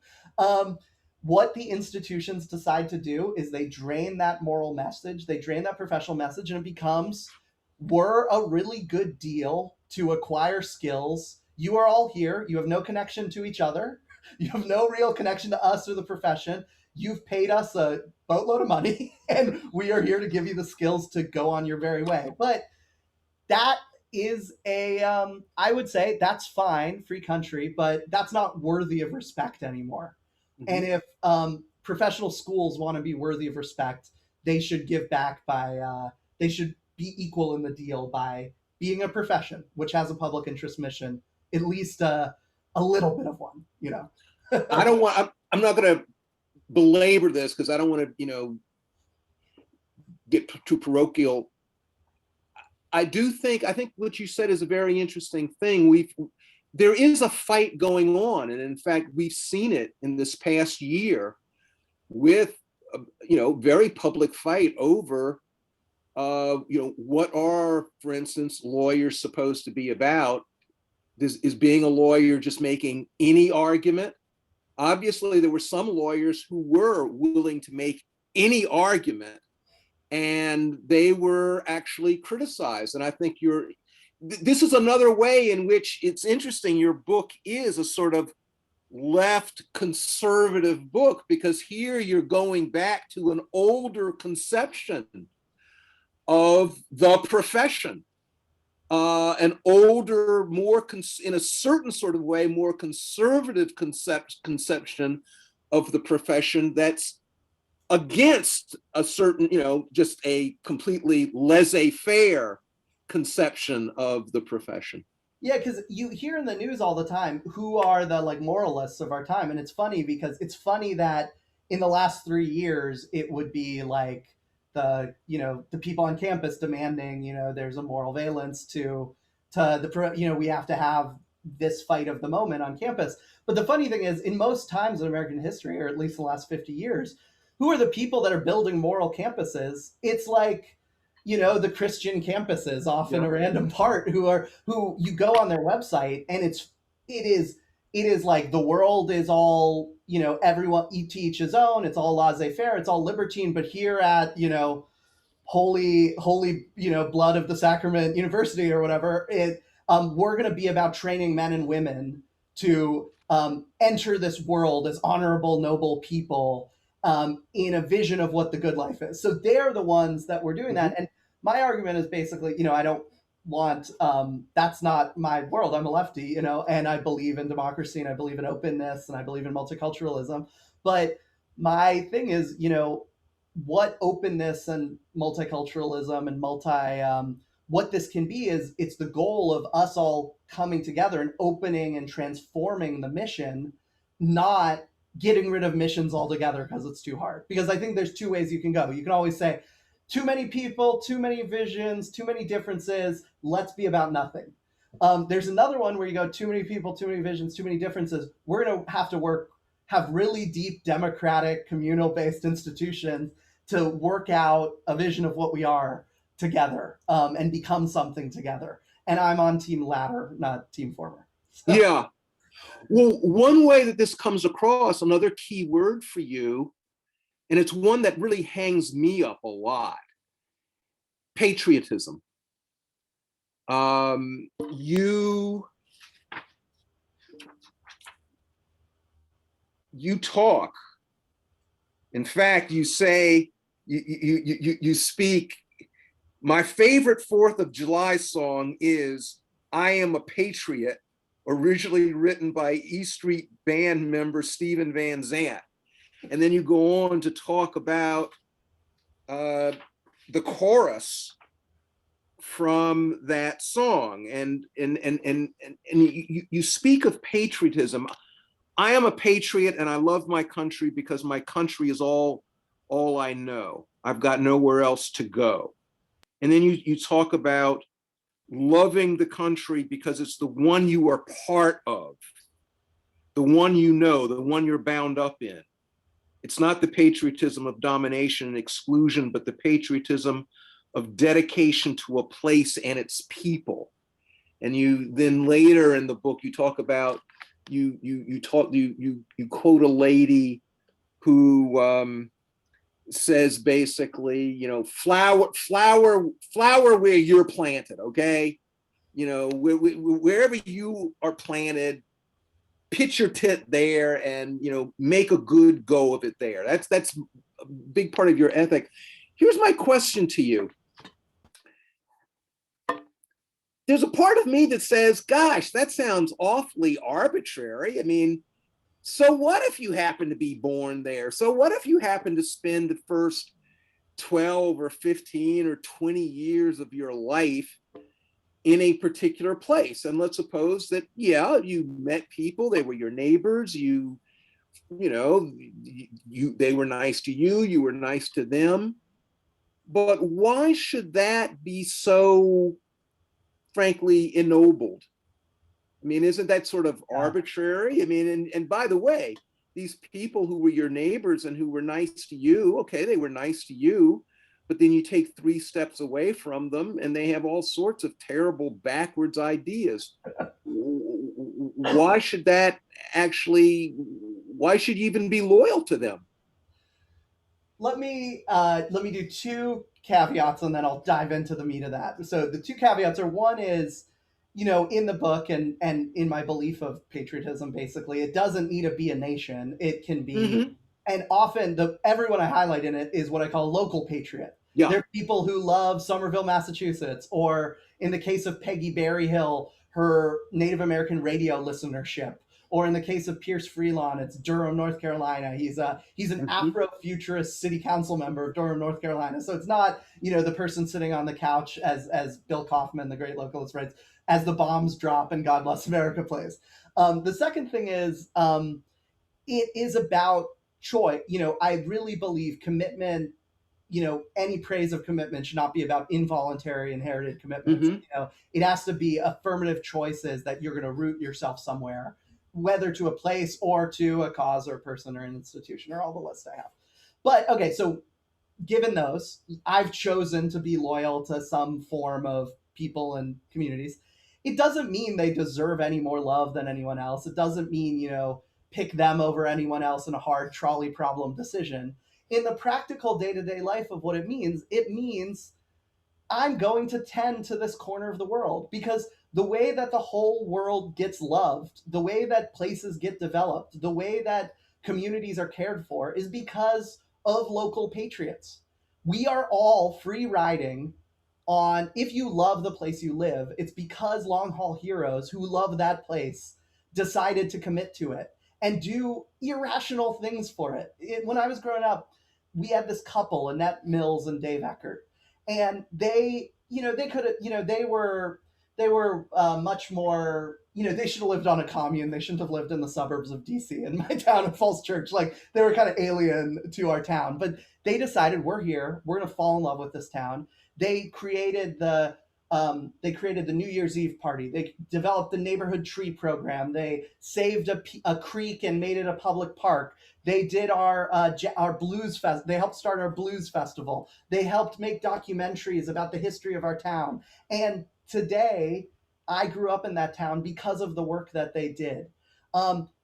What the institutions decide to do is they drain that moral message, they drain that professional message, and it becomes, we're a really good deal to acquire skills. You are all here. You have no connection to each other. You have no real connection to us or the profession. You've paid us a boatload of money, and we are here to give you the skills to go on your merry way. But that is I would say that's fine, free country, but that's not worthy of respect anymore. Mm-hmm. And if professional schools want to be worthy of respect, they should give back they should be equal in the deal by being a profession, which has a public interest mission, at least a little bit of one, you know. I'm not going to belabor this because I don't want to, get too parochial. I think what you said is a very interesting thing. There is a fight going on. And in fact, we've seen it in this past year with, very public fight over, what are, for instance, lawyers supposed to be about? Is being a lawyer just making any argument? Obviously, there were some lawyers who were willing to make any argument, and they were actually criticized. And I think this is another way in which it's interesting. Your book is a sort of left conservative book, because here you're going back to an older conception of the profession, an older, in a certain sort of way, more conservative conception of the profession that's against a certain, just a completely laissez-faire conception of the profession. Yeah, because you hear in the news all the time, who are the like moralists of our time? And it's funny because it's funny that in the last 3 years, it would be like the people on campus demanding, there's a moral valence to we have to have this fight of the moment on campus. But the funny thing is, in most times in American history, or at least the last 50 years, who are the people that are building moral campuses? It's like, the Christian campuses off in a random part who you go on their website, and it is like the world is all, everyone to each his own. It's all laissez-faire. It's all libertine. But here at, holy, blood of the sacrament university or whatever, we're going to be about training men and women to enter this world as honorable, noble people, in a vision of what the good life is. So they're the ones that were doing that. And my argument is basically, I don't want, that's not my world. I'm a lefty, and I believe in democracy, and I believe in openness, and I believe in multiculturalism. But my thing is, what openness and multiculturalism and what this can be is, it's the goal of us all coming together and opening and transforming the mission, not getting rid of missions altogether because it's too hard. Because I think there's two ways you can go. You can always say, too many people, too many visions, too many differences, let's be about nothing. There's another one where you go, too many people, too many visions, too many differences. We're going to have to have really deep democratic, communal-based institutions to work out a vision of what we are together, and become something together. And I'm on team latter, not team former. So. Yeah. Well, one way that this comes across, another key word for you, and it's one that really hangs me up a lot: patriotism. You talk. In fact, you say, you speak. My favorite 4th of July song is "I Am a Patriot," originally written by E Street Band member Stephen Van Zandt. And then you go on to talk about the chorus from that song, and you speak of patriotism. I am a patriot, and I love my country because my country is all I know. I've got nowhere else to go. And then you talk about loving the country because it's the one you are part of, the one you know, the one you're bound up in. It's not the patriotism of domination and exclusion, but the patriotism of dedication to a place and its people. And you then later in the book, you talk about, you quote a lady who says basically, flower where you're planted, okay? Wherever you are planted, pitch your tent there and, make a good go of it there. That's a big part of your ethic. Here's my question to you. There's a part of me that says, gosh, that sounds awfully arbitrary. I mean, so what if you happen to be born there? So what if you happen to spend the first 12 or 15 or 20 years of your life in a particular place. And let's suppose that, yeah, you met people, they were your neighbors, they were nice to you, you were nice to them. But why should that be so, frankly, ennobled? I mean, isn't that sort of arbitrary? I mean, and by the way, these people who were your neighbors and who were nice to you, okay, they were nice to you, but then you take 3 steps away from them and they have all sorts of terrible backwards ideas. Why should you even be loyal to them? Let me do 2 caveats and then I'll dive into the meat of that. So the 2 caveats are, one is, in the book and in my belief of patriotism, basically, it doesn't need to be a nation. It can be, and often everyone I highlight in it is what I call a local patriot. Yeah. There are people who love Somerville, Massachusetts, or in the case of Peggy Berryhill, her Native American radio listenership. Or in the case of Pierce Freelon, it's Durham, North Carolina. He's an Afro-futurist city council member of Durham, North Carolina. So it's not, the person sitting on the couch, as Bill Kaufman, the great localist, writes, as the bombs drop and God Bless America plays. The second thing is, it is about choice. I really believe commitment, any praise of commitment should not be about involuntary inherited commitments. It has to be affirmative choices that you're going to root yourself somewhere, whether to a place or to a cause or person or an institution or all the lists I have. But okay, so given those, I've chosen to be loyal to some form of people and communities. It doesn't mean they deserve any more love than anyone else. It doesn't mean, pick them over anyone else in a hard trolley problem decision. In the practical day-to-day life of what it means I'm going to tend to this corner of the world, because the way that the whole world gets loved, the way that places get developed, the way that communities are cared for is because of local patriots. We are all free riding on, if you love the place you live, it's because long haul heroes who love that place decided to commit to it and do irrational things for it. When I was growing up, we had this couple, Annette Mills and Dave Eckert, and they could have, they were much more, they should have lived on a commune. They shouldn't have lived in the suburbs of DC, in my town of Falls Church. Like, they were kind of alien to our town, but they decided, we're here, we're going to fall in love with this town. They created the New Year's Eve party. They developed the neighborhood tree program. They saved a creek and made it a public park. They did our blues fest. They helped start our blues festival. They helped make documentaries about the history of our town. And today, I grew up in that town because of the work that they did.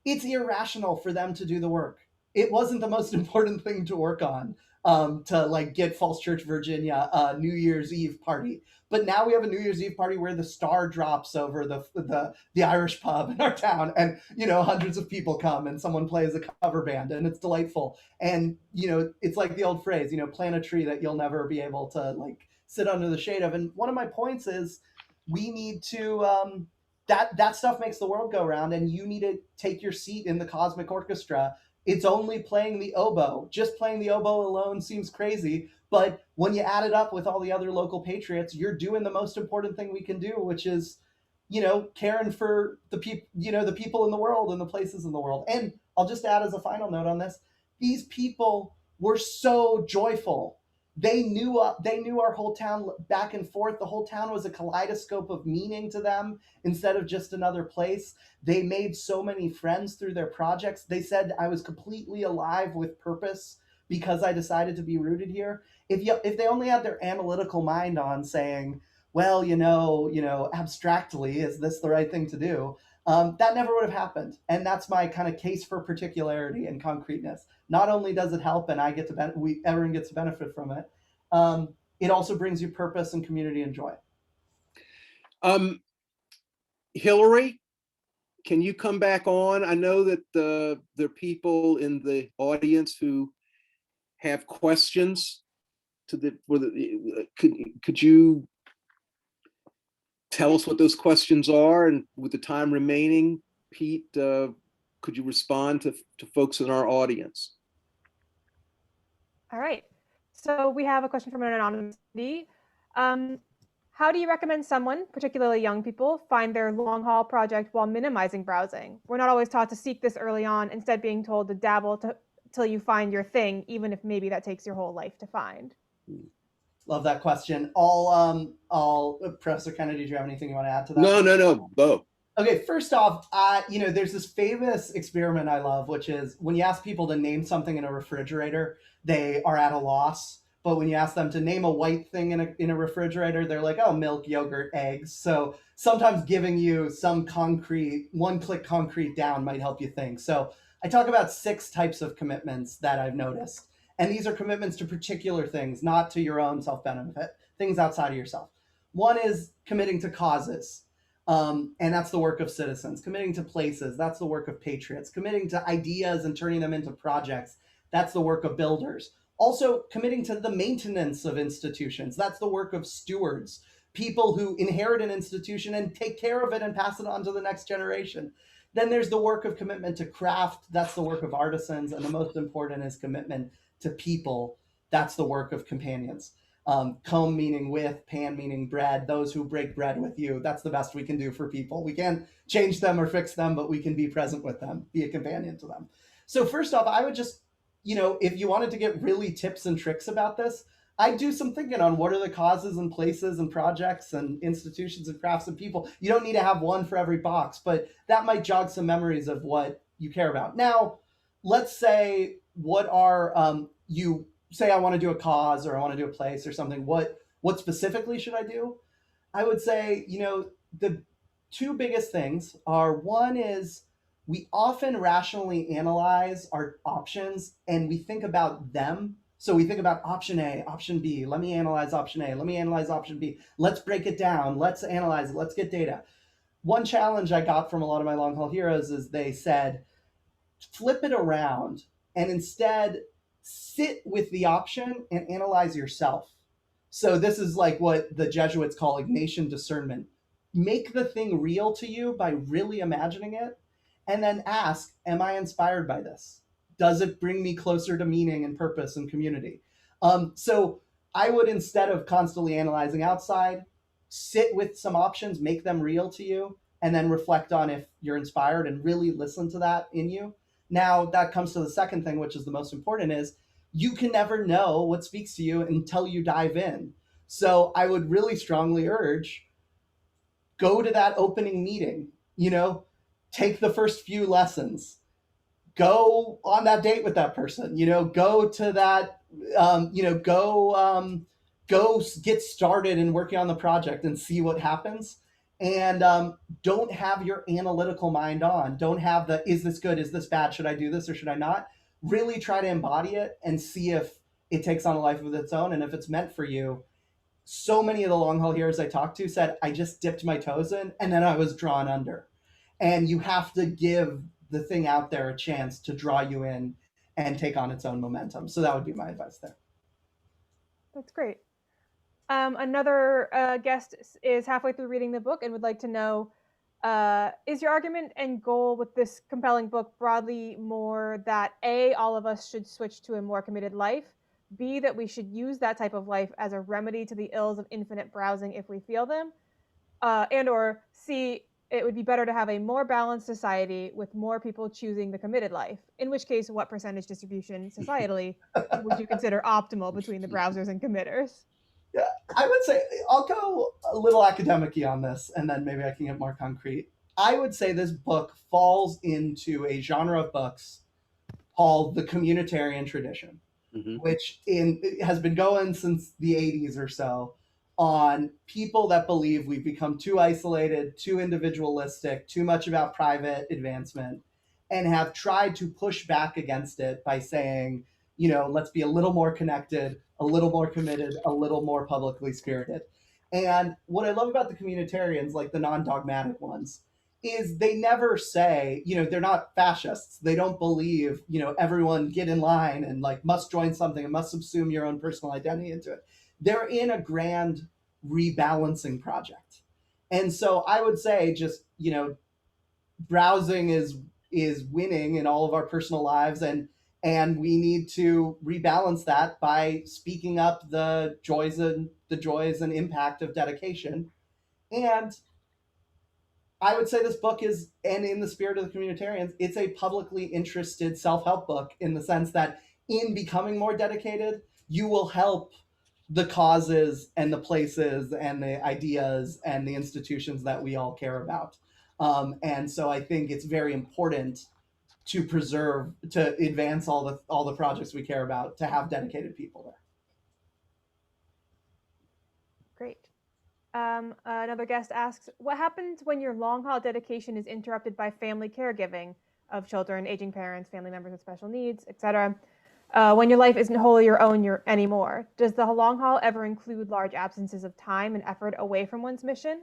It's irrational for them to do the work. It wasn't the most important thing to work on, to get Falls Church, Virginia, a New Year's Eve party. But now we have a New Year's Eve party where the star drops over the Irish pub in our town, and hundreds of people come and someone plays a cover band, and it's delightful. And it's like the old phrase, plant a tree that you'll never be able to sit under the shade of. And one of my points is, we need to that stuff makes the world go round, and you need to take your seat in the cosmic orchestra. It's only playing the oboe. Just playing the oboe alone seems crazy, but when you add it up with all the other local patriots, you're doing the most important thing we can do, which is, caring for the people, the people in the world and the places in the world. And I'll just add as a final note on this, these people were so joyful. They knew our whole town back and forth. The whole town was a kaleidoscope of meaning to them instead of just another place. They made so many friends through their projects. They said I was completely alive with purpose because I decided to be rooted here. If they only had their analytical mind on saying, well, abstractly, is this the right thing to do? That never would have happened. And that's my kind of case for particularity and concreteness. Not only does it help and everyone gets to benefit from it, it also brings you purpose and community and joy. Hillary, can you come back on? I know that there are people in the audience who have questions could you tell us what those questions are? And with the time remaining, Pete, could you respond to folks in our audience? All right. So we have a question from an anonymous. How do you recommend someone, particularly young people, find their long haul project while minimizing browsing? We're not always taught to seek this early on, instead being told to dabble till you find your thing, even if maybe that takes your whole life to find. Love that question. All Professor Kennedy, do you have anything you want to add to that? No, Bo. Okay, first off, there's this famous experiment I love, which is when you ask people to name something in a refrigerator, they are at a loss. But when you ask them to name a white thing in a refrigerator, they're like, oh, milk, yogurt, eggs. So sometimes giving you some concrete, one-click concrete down might help you think. So I talk about 6 types of commitments that I've noticed. And these are commitments to particular things, not to your own self-benefit, things outside of yourself. One is committing to causes. And that's the work of citizens. Committing to places, that's the work of patriots. Committing to ideas and turning them into projects, that's the work of builders. Also, committing to the maintenance of institutions, that's the work of stewards, people who inherit an institution and take care of it and pass it on to the next generation. Then there's the work of commitment to craft, that's the work of artisans. And the most important is commitment to people, that's the work of companions. Come meaning with, pan meaning bread, those who break bread with you. That's the best we can do for people. We can't change them or fix them, but we can be present with them, be a companion to them. So first off, I would just, if you wanted to get really tips and tricks about this, I'd do some thinking on what are the causes and places and projects and institutions and crafts and people. You don't need to have one for every box, but that might jog some memories of what you care about. Now, let's say you say I want to do a cause or I want to do a place or something. What specifically should I do? I would say, the 2 biggest things are, one is we often rationally analyze our options and we think about them. So we think about option A, option B. Let me analyze option A. Let me analyze option B. Let's break it down. Let's analyze it. Let's get data. One challenge I got from a lot of my long haul heroes is they said, flip it around and instead sit with the option and analyze yourself. So this is like what the Jesuits call Ignatian Discernment. Make the thing real to you by really imagining it, and then ask, am I inspired by this? Does it bring me closer to meaning and purpose and community? So I would, instead of constantly analyzing outside, sit with some options, make them real to you, and then reflect on if you're inspired and really listen to that in you. Now, that comes to the second thing, which is the most important, is you can never know what speaks to you until you dive in. So I would really strongly urge, go to that opening meeting, take the first few lessons, go on that date with that person, go to that, go get started in working on the project and see what happens. And don't have your analytical mind on. Don't have the, is this good? Is this bad? Should I do this or should I not? Really try to embody it and see if it takes on a life of its own and if it's meant for you. So many of the long haul heroes I talked to said, I just dipped my toes in and then I was drawn under. And you have to give the thing out there a chance to draw you in and take on its own momentum. So that would be my advice there. That's great. Another guest is halfway through reading the book and would like to know, is your argument and goal with this compelling book broadly more that A, all of us should switch to a more committed life, B, that we should use that type of life as a remedy to the ills of infinite browsing if we feel them, and or C, it would be better to have a more balanced society with more people choosing the committed life, in which case what percentage distribution societally would you consider optimal between the browsers and committers? Yeah, I would say, I'll go a little academic-y on this, and then maybe I can get more concrete. I would say this book falls into a genre of books called the communitarian tradition, which has been going since the 80s or so, on people that believe we've become too isolated, too individualistic, too much about private advancement, and have tried to push back against it by saying, let's be a little more connected, a little more committed, a little more publicly spirited. And what I love about the communitarians, like the non-dogmatic ones, is they never say, they're not fascists. They don't believe, everyone get in line and must join something and must subsume your own personal identity into it. They're in a grand rebalancing project. And so I would say just, browsing is winning in all of our personal lives. And And we need to rebalance that by speaking up the joys and impact of dedication. And I would say this book is, and in the spirit of the communitarians, it's a publicly interested self-help book, in the sense that in becoming more dedicated, you will help the causes and the places and the ideas and the institutions that we all care about. And so I think it's very important to preserve, to advance all the projects we care about, to have dedicated people there. Great. Another guest asks, what happens when your long haul dedication is interrupted by family caregiving of children, aging parents, family members with special needs, etc.? When your life isn't wholly your own anymore, does the long haul ever include large absences of time and effort away from one's mission?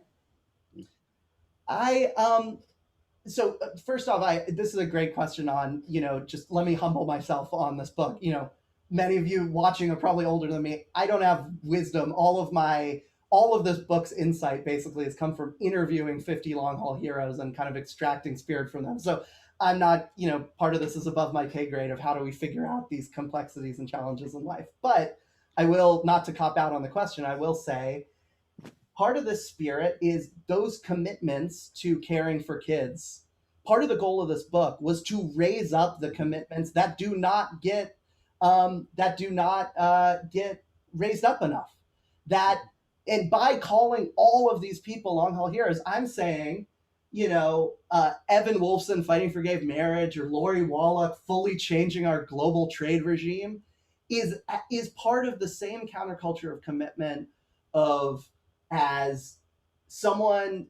So first off, this is a great question on, just let me humble myself on this book. Many of you watching are probably older than me. I don't have wisdom. All of this book's insight basically has come from interviewing 50 long haul heroes and kind of extracting spirit from them. So I'm not, part of this is above my pay grade of how do we figure out these complexities and challenges in life. But I will, not to cop out on the question, I will say part of this spirit is those commitments to caring for kids. Part of the goal of this book was to raise up the commitments that do not get raised up enough. And by calling all of these people long haul heroes, I'm saying, Evan Wolfson fighting for gay marriage, or Lori Wallach fully changing our global trade regime, is part of the same counterculture of commitment of, as someone,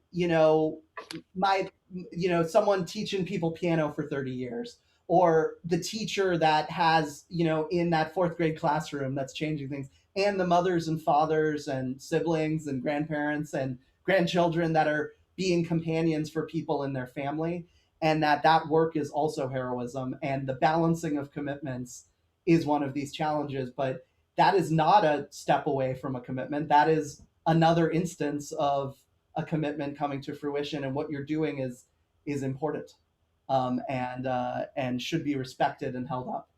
someone teaching people piano for 30 years, or the teacher that has, in that fourth grade classroom that's changing things, and the mothers and fathers and siblings and grandparents and grandchildren that are being companions for people in their family. And that work is also heroism, and the balancing of commitments is one of these challenges. But that is not a step away from a commitment. That is another instance of a commitment coming to fruition, and what you're doing is important, and should be respected and held up.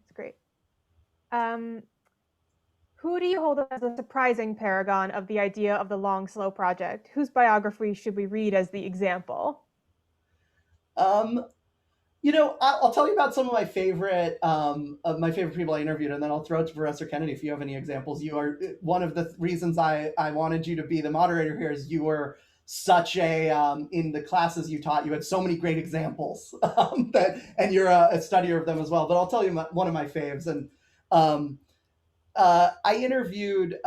That's great. Who do you hold as a surprising paragon of the idea of the long, slow project? Whose biography should we read as the example? I'll tell you about some of my favorite people I interviewed, and then I'll throw it to Professor Kennedy if you have any examples. You are one of the reasons I wanted you to be the moderator here, is you were such a in the classes you taught, you had so many great examples, and you're a studier of them as well. But I'll tell you one of my faves, and I interviewed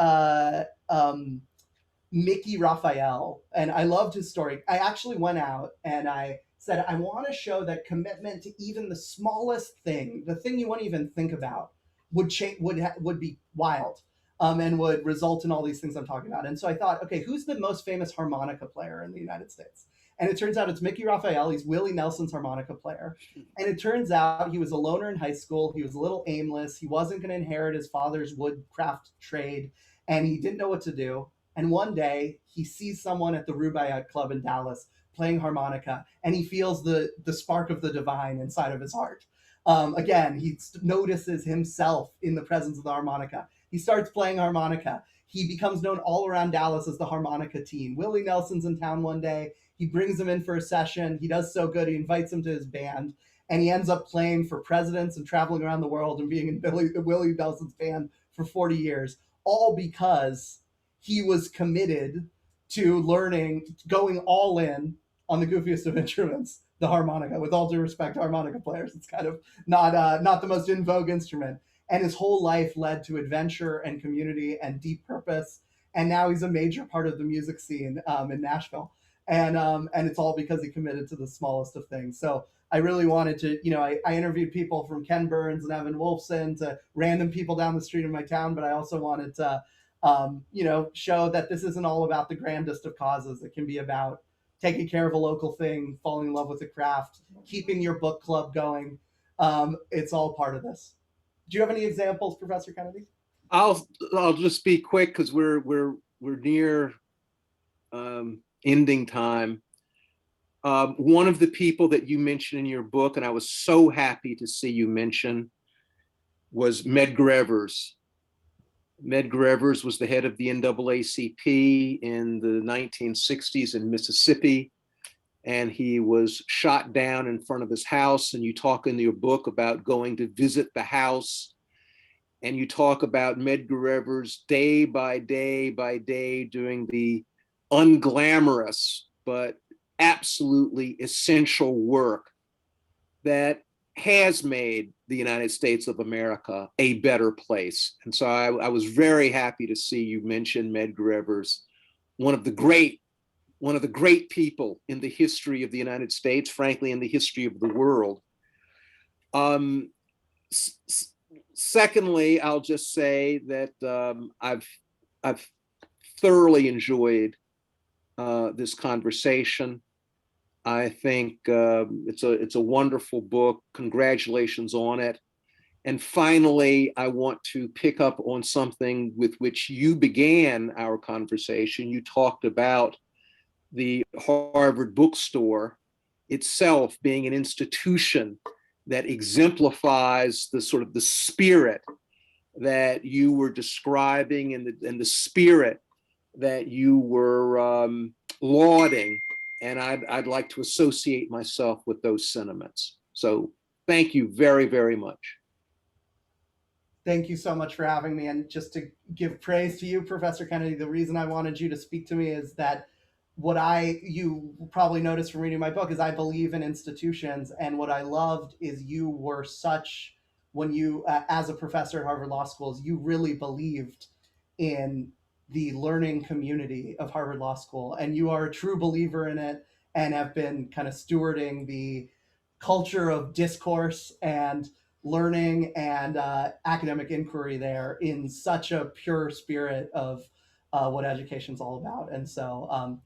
Mickey Raphael, and I loved his story. I actually went out and I said, I want to show that commitment to even the smallest thing, the thing you wouldn't even think about, would be wild, and would result in all these things I'm talking about. And so I thought, okay, who's the most famous harmonica player in the United States? And it turns out it's Mickey Raphael. He's Willie Nelson's harmonica player. And it turns out he was a loner in high school. He was a little aimless. He wasn't going to inherit his father's woodcraft trade, and he didn't know what to do. And one day he sees someone at the Rubaiyat Club in Dallas playing harmonica, and he feels the spark of the divine inside of his heart. Again, he notices himself in the presence of the harmonica. He starts playing harmonica. He becomes known all around Dallas as the harmonica teen. Willie Nelson's in town one day. He brings him in for a session. He does so good, he invites him to his band, and he ends up playing for presidents and traveling around the world and being in Willie Nelson's band for 40 years, all because he was committed to learning, going all in on the goofiest of instruments, the harmonica. With all due respect to harmonica players, it's kind of not the most in vogue instrument. And his whole life led to adventure and community and deep purpose. And now he's a major part of the music scene in Nashville. And it's all because he committed to the smallest of things. So I really wanted to, I interviewed people from Ken Burns and Evan Wolfson to random people down the street in my town, but I also wanted to, show that this isn't all about the grandest of causes. It can be about taking care of a local thing, falling in love with the craft, keeping your book club going. It's all part of this. Do you have any examples, Professor Kennedy? I'll just be quick because we're near ending time. One of the people that you mentioned in your book, and I was so happy to see you mention, was Medgar Evers. Medgar Evers was the head of the NAACP in the 1960s in Mississippi, and he was shot down in front of his house. And you talk in your book about going to visit the house, and you talk about Medgar Evers day by day doing the unglamorous but absolutely essential work that has made the United States of America a better place. And so I was very happy to see you mention Medgar Evers, one of the great people in the history of the United States, frankly, in the history of the world. Secondly, I'll just say that I've thoroughly enjoyed this conversation. I think it's a wonderful book. Congratulations on it. And finally, I want to pick up on something with which you began our conversation. You talked about the Harvard bookstore itself being an institution that exemplifies the sort of the spirit that you were describing and the spirit that you were lauding. And I'd like to associate myself with those sentiments. So thank you very, very much. Thank you so much for having me. And just to give praise to you, Professor Kennedy, the reason I wanted you to speak to me is that you probably noticed from reading my book is I believe in institutions. And what I loved is you were such, when you, as a professor at Harvard Law Schools, you really believed in the learning community of Harvard Law School. And you are a true believer in it and have been kind of stewarding the culture of discourse and learning and academic inquiry there in such a pure spirit of what education's all about. And so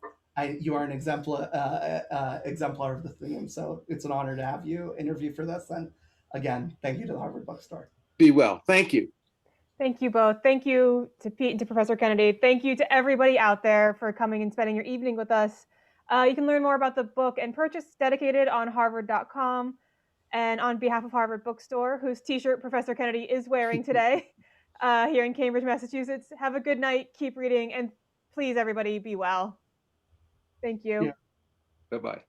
you are an exemplar of the theme. So it's an honor to have you interview for this. And again, thank you to the Harvard Bookstore. Be well. Thank you. Thank you both. Thank you to Pete and to Professor Kennedy. Thank you to everybody out there for coming and spending your evening with us. You can learn more about the book and purchase Dedicated on harvard.com. And on behalf of Harvard Bookstore, whose t-shirt Professor Kennedy is wearing today here in Cambridge, Massachusetts, have a good night, keep reading, and please, everybody, be well. Thank you. Yeah. Bye-bye.